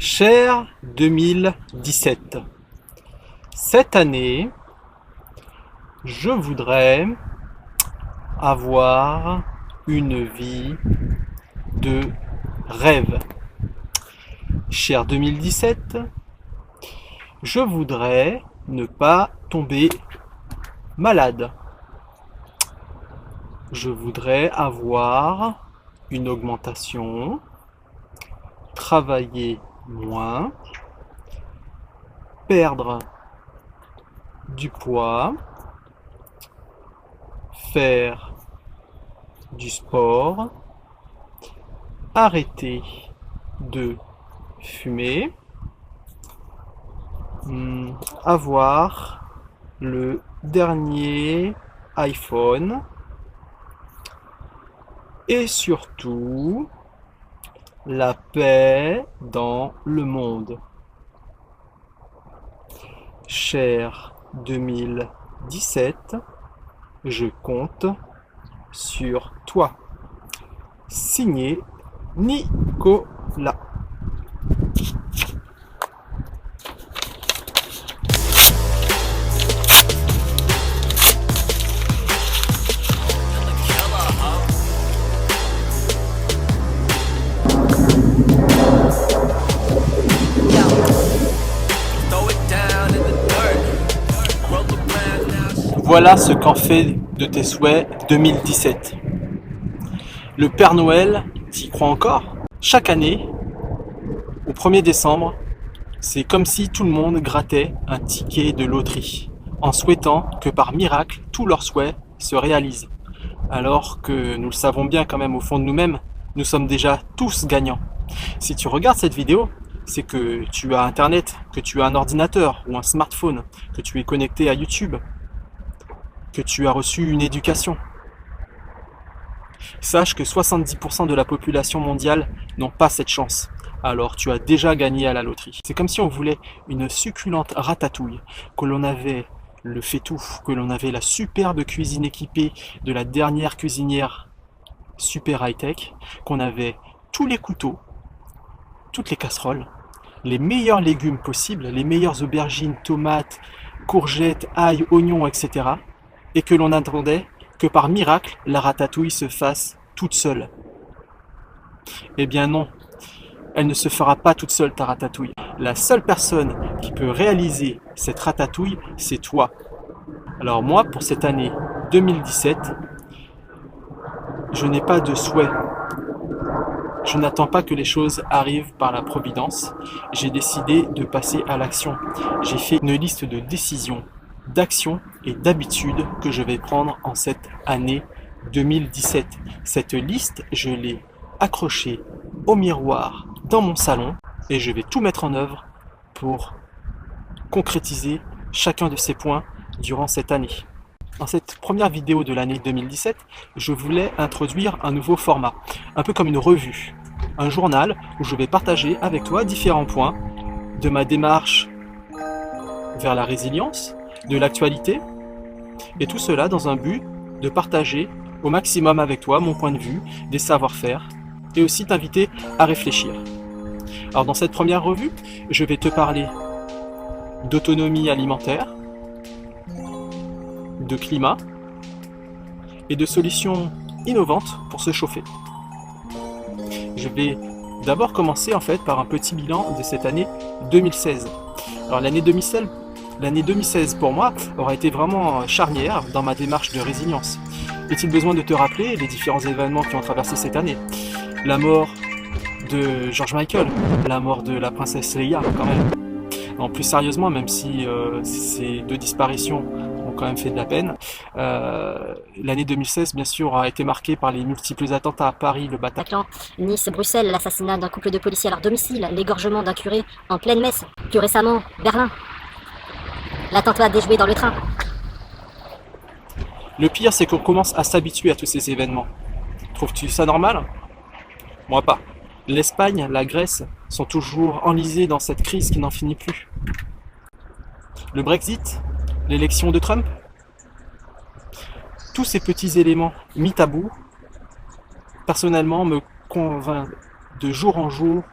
Cher 2017, cette année, je voudrais avoir une vie de rêve. Cher 2017, je voudrais ne pas tomber malade. Je voudrais avoir une augmentation, travailler moins, perdre du poids, faire du sport, arrêter de fumer, avoir le dernier iPhone et surtout la paix dans le monde. Cher 2017, je compte sur toi. Signé Nicolas. Voilà ce qu'en fait de tes souhaits 2017. Le Père Noël, t'y crois encore? Chaque année, au 1er décembre, c'est comme si tout le monde grattait un ticket de loterie, en souhaitant que par miracle, tous leurs souhaits se réalisent. Alors que nous le savons bien quand même au fond de nous-mêmes, nous sommes déjà tous gagnants. Si tu regardes cette vidéo, c'est que tu as Internet, que tu as un ordinateur ou un smartphone, que tu es connecté à YouTube, que tu as reçu une éducation. Sache que 70% de la population mondiale n'ont pas cette chance. Alors tu as déjà gagné à la loterie. C'est comme si on voulait une succulente ratatouille, que l'on avait le fait-tout, que l'on avait la superbe cuisine équipée de la dernière cuisinière super high-tech, qu'on avait tous les couteaux, toutes les casseroles, les meilleurs légumes possibles, les meilleures aubergines, tomates, courgettes, ail, oignons, etc. Et que l'on attendait que par miracle, la ratatouille se fasse toute seule. Eh bien non, elle ne se fera pas toute seule ta ratatouille. La seule personne qui peut réaliser cette ratatouille, c'est toi. Alors moi, pour cette année 2017, je n'ai pas de souhait. Je n'attends pas que les choses arrivent par la providence. J'ai décidé de passer à l'action. J'ai fait une liste de décisions, d'actions et d'habitudes que je vais prendre en cette année 2017. Cette liste, je l'ai accrochée au miroir dans mon salon et je vais tout mettre en œuvre pour concrétiser chacun de ces points durant cette année. Dans cette première vidéo de l'année 2017, je voulais introduire un nouveau format, un peu comme une revue, un journal où je vais partager avec toi différents points de ma démarche vers la résilience, de l'actualité, et tout cela dans un but de partager au maximum avec toi mon point de vue, des savoir-faire, et aussi t'inviter à réfléchir. Alors dans cette première revue, je vais te parler d'autonomie alimentaire, de climat et de solutions innovantes pour se chauffer. Je vais d'abord commencer en fait par un petit bilan de cette année 2016. Alors l'année 2016 pour moi aura été vraiment charnière dans ma démarche de résilience. Est-il besoin de te rappeler les différents événements qui ont traversé cette année? La mort de George Michael, la mort de la princesse Leia quand même. Non, plus sérieusement, même si ces deux disparitions ont quand même fait de la peine, l'année 2016 bien sûr a été marquée par les multiples attentats à Paris, le Bataclan, Nice, Bruxelles, l'assassinat d'un couple de policiers à leur domicile, l'égorgement d'un curé en pleine messe, plus récemment, Berlin, l'attentat déjoué dans le train. Le pire, c'est qu'on commence à s'habituer à tous ces événements. Trouves-tu ça normal? Moi pas. L'Espagne, la Grèce sont toujours enlisés dans cette crise qui n'en finit plus. Le Brexit, l'élection de Trump, tous ces petits éléments mis à bout, personnellement, me convainc de jour en jour,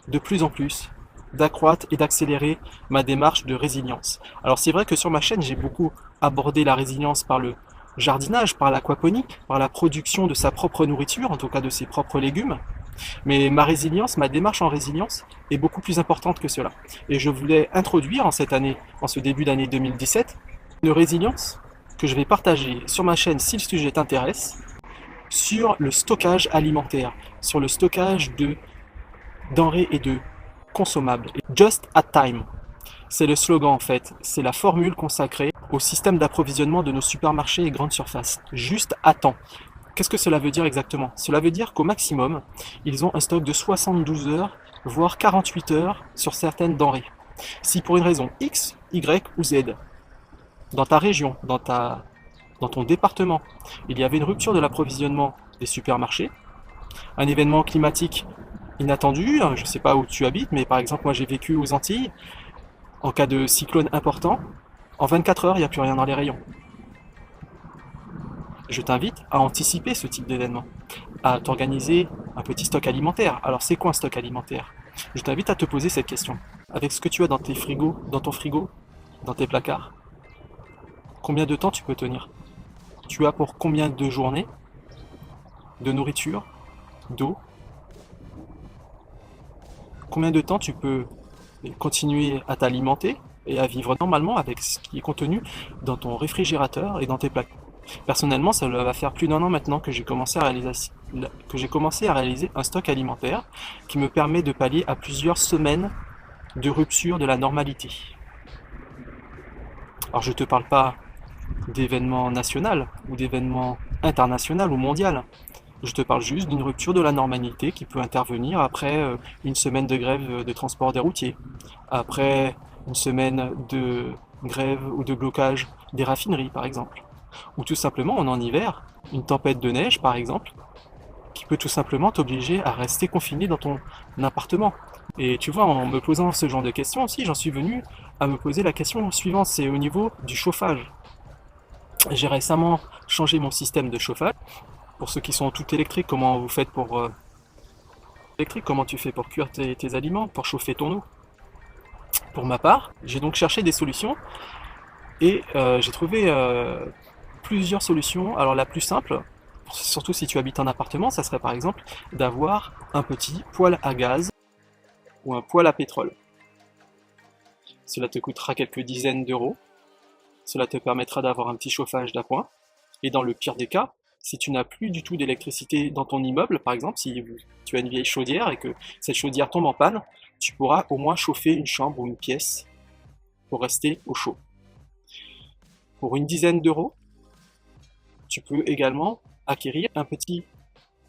de plus en plus, d'accroître et d'accélérer ma démarche de résilience. Alors c'est vrai que sur ma chaîne, j'ai beaucoup abordé la résilience par le jardinage, par l'aquaponie, par la production de sa propre nourriture, en tout cas de ses propres légumes. Mais ma résilience, ma démarche en résilience est beaucoup plus importante que cela. Et je voulais introduire en cette année, en ce début d'année 2017, une résilience que je vais partager sur ma chaîne si le sujet t'intéresse, sur le stockage alimentaire, sur le stockage de denrées et de consommables. Just at time, c'est le slogan en fait, c'est la formule consacrée au système d'approvisionnement de nos supermarchés et grandes surfaces. Juste à temps. Qu'est-ce que cela veut dire exactement? Cela veut dire qu'au maximum, ils ont un stock de 72 heures, voire 48 heures sur certaines denrées. Si pour une raison X, Y ou Z, dans ta région, dans ton département, il y avait une rupture de l'approvisionnement des supermarchés, un événement climatique inattendu, je ne sais pas où tu habites, mais par exemple moi j'ai vécu aux Antilles, en cas de cyclone important, en 24 heures il n'y a plus rien dans les rayons. Je t'invite à anticiper ce type d'événement, à t'organiser un petit stock alimentaire. Alors c'est quoi un stock alimentaire? Je t'invite à te poser cette question. Avec ce que tu as dans tes frigos, dans ton frigo, dans tes placards, combien de temps tu peux tenir? Tu as pour combien de journées de nourriture, d'eau? Combien de temps tu peux continuer à t'alimenter et à vivre normalement avec ce qui est contenu dans ton réfrigérateur et dans tes placards? Personnellement, ça va faire plus d'1 an maintenant que j'ai commencé à réaliser un stock alimentaire qui me permet de pallier à plusieurs semaines de rupture de la normalité. Alors je ne te parle pas d'événements nationaux ou d'événements internationaux ou mondiaux. Je te parle juste d'une rupture de la normalité qui peut intervenir après une semaine de grève de transport des routiers, après une semaine de grève ou de blocage des raffineries par exemple. Ou tout simplement en hiver, une tempête de neige par exemple, qui peut tout simplement t'obliger à rester confiné dans ton appartement. Et tu vois, en me posant ce genre de questions aussi, j'en suis venu à me poser la question suivante, c'est au niveau du chauffage. J'ai récemment changé mon système de chauffage. Pour ceux qui sont tout électriques, comment vous faites pour électrique, comment tu fais pour cuire tes aliments, pour chauffer ton eau? Pour ma part, j'ai donc cherché des solutions et j'ai trouvé plusieurs solutions. Alors la plus simple, surtout si tu habites en appartement, ça serait par exemple d'avoir un petit poêle à gaz ou un poêle à pétrole. Cela te coûtera quelques dizaines d'euros. Cela te permettra d'avoir un petit chauffage d'appoint. Et dans le pire des cas, si tu n'as plus du tout d'électricité dans ton immeuble, par exemple, si tu as une vieille chaudière et que cette chaudière tombe en panne, tu pourras au moins chauffer une chambre ou une pièce pour rester au chaud. Pour une dizaine d'euros, tu peux également acquérir un petit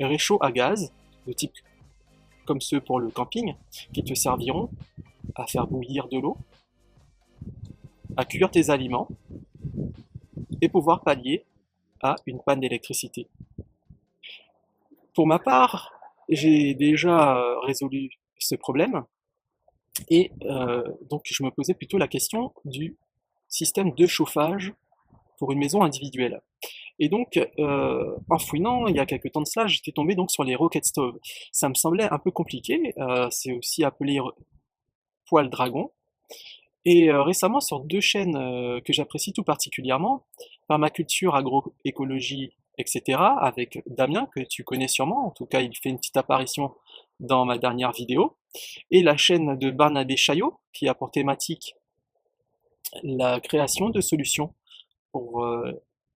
réchaud à gaz de type comme ceux pour le camping qui te serviront à faire bouillir de l'eau, à cuire tes aliments et pouvoir pallier à une panne d'électricité. Pour ma part, j'ai déjà résolu ce problème et donc je me posais plutôt la question du système de chauffage pour une maison individuelle. Et donc, en fouinant, il y a quelques temps de cela, j'étais tombé donc sur les Rocket Stove. Ça me semblait un peu compliqué, c'est aussi appelé poêle dragon. Et récemment, sur deux chaînes que j'apprécie tout particulièrement, Permaculture, Agroécologie, etc., avec Damien, que tu connais sûrement, en tout cas il fait une petite apparition dans ma dernière vidéo, et la chaîne de Barnabé Chaillot, qui a pour thématique la création de solutions pour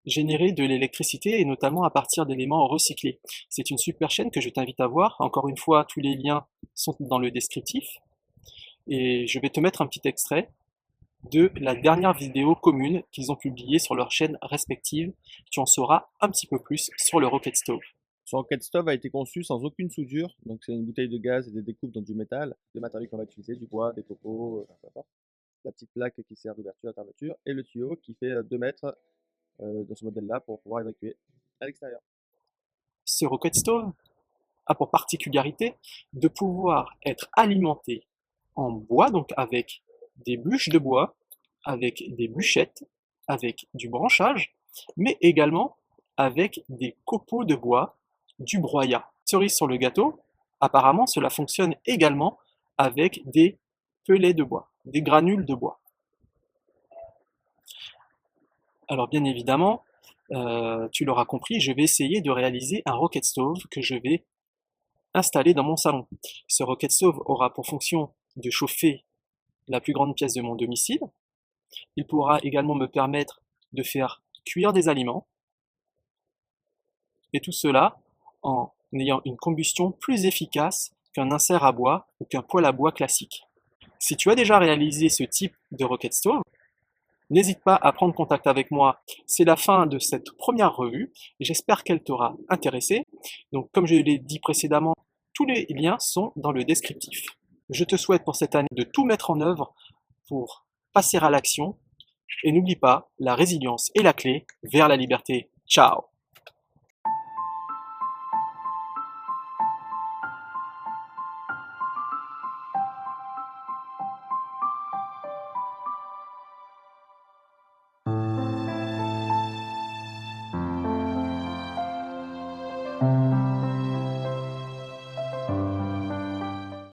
générer de l'électricité et notamment à partir d'éléments recyclés. C'est une super chaîne que je t'invite à voir. Encore une fois, tous les liens sont dans le descriptif. Et je vais te mettre un petit extrait de la dernière vidéo commune qu'ils ont publiée sur leurs chaînes respectives. Tu en sauras un petit peu plus sur le Rocket Stove. Ce Rocket Stove a été conçu sans aucune soudure, donc c'est une bouteille de gaz et des découpes dans du métal, des matériaux qu'on va utiliser, du bois, des copeaux, peu importe. La petite plaque qui sert d'ouverture à ta voiture et le tuyau qui fait 2 mètres dans ce modèle-là pour pouvoir évacuer à l'extérieur. Ce Rocket Stove a pour particularité de pouvoir être alimenté en bois, donc avec des bûches de bois, avec des bûchettes, avec du branchage, mais également avec des copeaux de bois, du broyat. Cerise sur le gâteau, apparemment cela fonctionne également avec des pellets de bois, des granules de bois. Alors bien évidemment, tu l'auras compris, je vais essayer de réaliser un rocket stove que je vais installer dans mon salon. Ce rocket stove aura pour fonction de chauffer la plus grande pièce de mon domicile. Il pourra également me permettre de faire cuire des aliments, et tout cela en ayant une combustion plus efficace qu'un insert à bois ou qu'un poêle à bois classique. Si tu as déjà réalisé ce type de rocket stove, n'hésite pas à prendre contact avec moi. C'est la fin de cette première revue et j'espère qu'elle t'aura intéressé. Donc, comme je l'ai dit précédemment, tous les liens sont dans le descriptif. Je te souhaite pour cette année de tout mettre en œuvre pour passer à l'action. Et n'oublie pas, la résilience est la clé vers la liberté. Ciao!